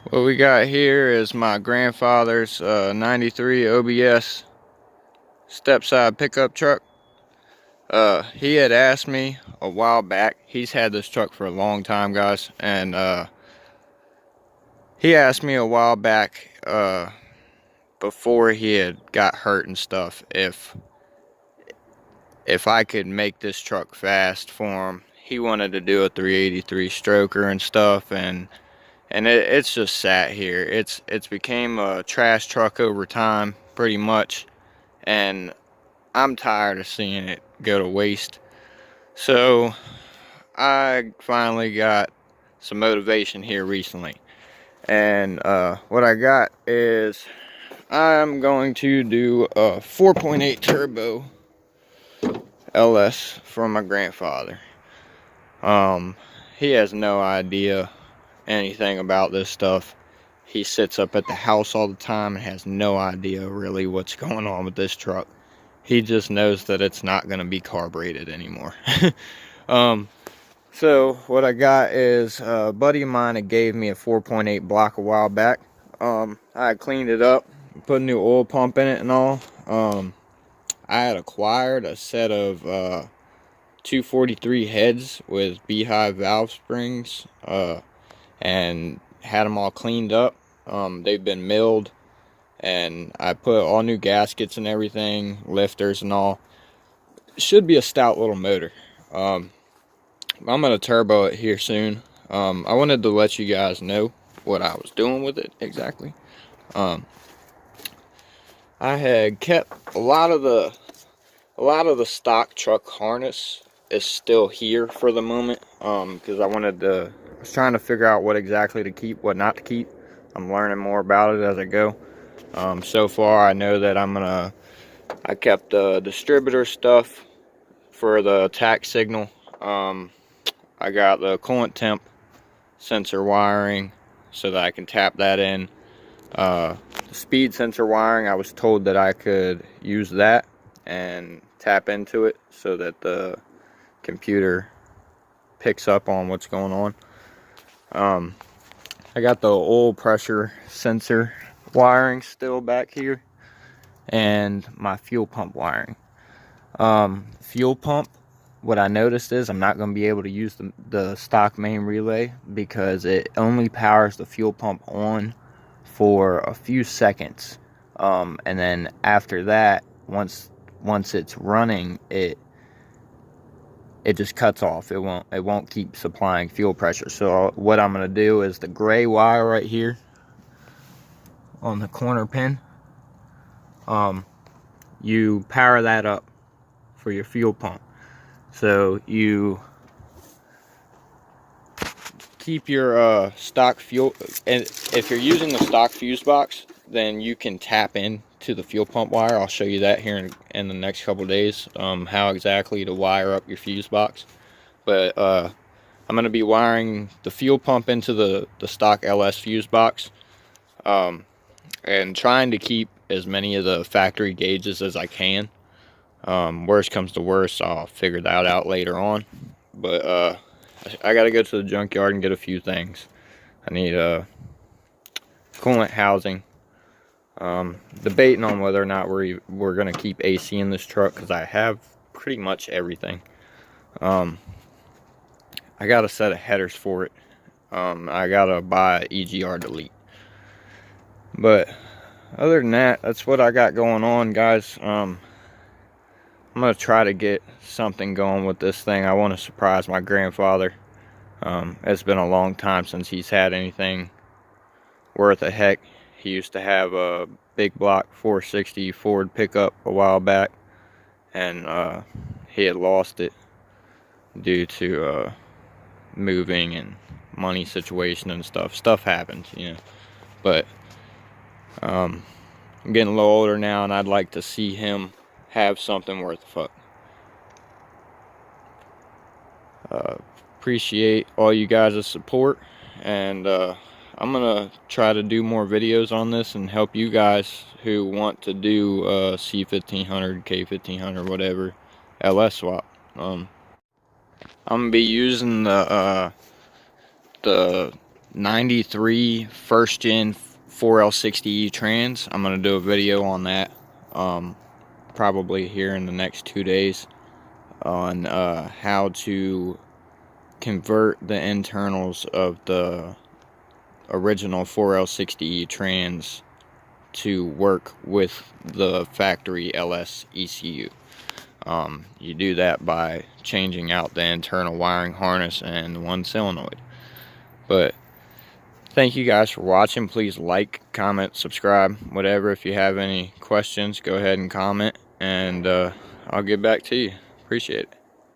What we got here is my grandfather's 93 OBS stepside pickup truck. He had asked me a while back. He's had this truck for a long time, guys, and he asked me a while back before he had got hurt and stuff if I could make this truck fast for him. He wanted to do a 383 stroker and stuff, and it's just sat here. It's became a trash truck over time, pretty much, and I'm tired of seeing it go to waste. So I finally got some motivation here recently, and what I got is I'm going to do a 4.8 turbo LS for my grandfather. He has no idea anything about this stuff. He sits up at the house all the time and has no idea really what's going on with this truck. He just knows that it's not going to be carbureted anymore. So what I got is a buddy of mine that gave me a 4.8 block a while back. I cleaned it up, put a new oil pump in it and all. I had acquired a set of 243 heads with beehive valve springs, and had them all cleaned up. They've been milled, and I put all new gaskets and everything, lifters and all. It should be a stout little motor. I'm gonna turbo it here soon. I wanted to let you guys know what I was doing with it exactly. I had kept a lot of the stock truck harness is still here for the moment, because I was trying to figure out what exactly to keep, what not to keep. I'm learning more about it as I go. So far I know that I kept the distributor stuff for the tack signal. I got the coolant temp sensor wiring so that I can tap that in. The speed sensor wiring, I was told that I could use that and tap into it so that the computer picks up on what's going on. I got the oil pressure sensor wiring still back here, and my fuel pump wiring. Fuel pump, what I noticed is I'm not going to be able to use the stock main relay because it only powers the fuel pump on for a few seconds, and then after that, once it's running, it just cuts off. It won't keep supplying fuel pressure. So what I'm going to do is the gray wire right here on the corner pin, you power that up for your fuel pump. So you keep your stock fuel, and if you're using the stock fuse box, then you can tap in to the fuel pump wire. I'll show you that here in the next couple of days, how exactly to wire up your fuse box. But I'm going to be wiring the fuel pump into the stock LS fuse box, and trying to keep as many of the factory gauges as I can. Worst comes to worst, I'll figure that out later on. But I gotta go to the junkyard and get a few things. I need a coolant housing. Debating on whether or not we're gonna keep AC in this truck, because I have pretty much everything. I got a set of headers for it. I gotta buy EGR delete. But other than that, that's what I got going on, guys. I'm gonna try to get something going with this thing. I want to surprise my grandfather. It's been a long time since he's had anything worth a heck. He used to have a big block 460 Ford pickup a while back, and he had lost it due to moving and money situation and stuff. Stuff happens, you know. But I'm getting a little older now, and I'd like to see him have something worth a fuck. Appreciate all you guys' support, and I'm gonna try to do more videos on this and help you guys who want to do C1500, K1500, whatever, LS swap. I'm gonna be using the 93 first gen 4L60E trans. I'm gonna do a video on that probably here in the next 2 days on how to convert the internals of the original 4L60E trans to work with the factory LS ECU. You do that by changing out the internal wiring harness and one solenoid. But thank you guys for watching. Please like, comment, subscribe, whatever. If you have any questions, go ahead and comment, and I'll get back to you. Appreciate it.